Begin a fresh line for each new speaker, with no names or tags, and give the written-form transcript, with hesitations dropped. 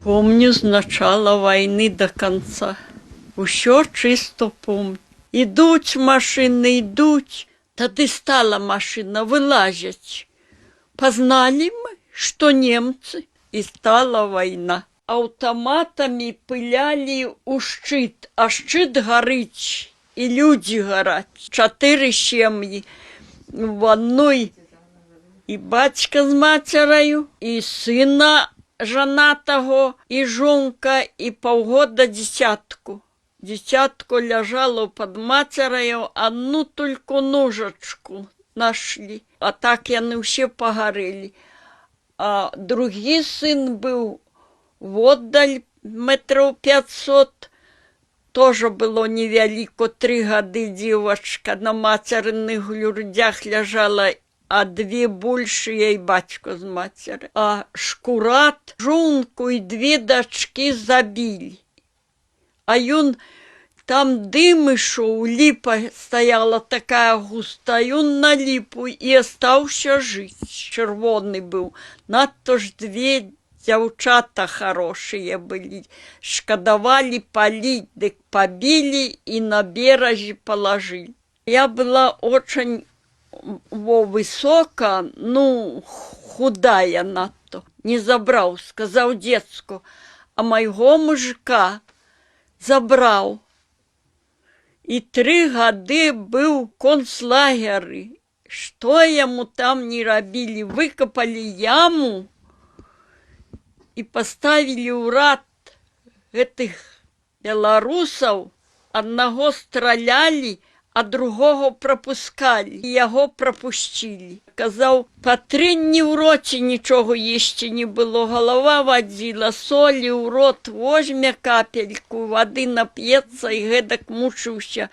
Помню с начала войны до конца. Усё чисто помню. Ідуть машины, ідуть. Тады стала машина вылазить. Познали мы, что немцы, и стала война. Автоматами пыляли у шчыт, а шчыт горыць, и люди горать. 4 семьи в одной. И батька с матерою, и сына жанатого, и жонка, и полгода десятку. Десятку лежало под матерою, одну только ножечку нашли. А так яны все погорели. А другий сын был воддаль метров 500. Тоже было невелико, 3 года девочка на материных грудях лежала, а 2 большие и батько с матерью. А шкурат, жонку и 2 дочки забили. А он там дым шел, липа стояла такая густая, он на липу и остался жить. Червоный был. Надто ж 2 девчата хорошие были. Шкодовали полить, так побили и на береже положили. Я была очень высока, ну, худая надто. Не забрал, сказал детску. А моего мужика забрал. И 3 года был в концлагере. Что ему там не робили? Выкопали яму и поставили у рад этих белорусов. Одного стреляли, а другого пропускали. И его пропустили. Казал, по 3 дні в роті нічого їсти не було. Голова водила, солі в рот возьме капельку, води нап'ється і гедак мучився.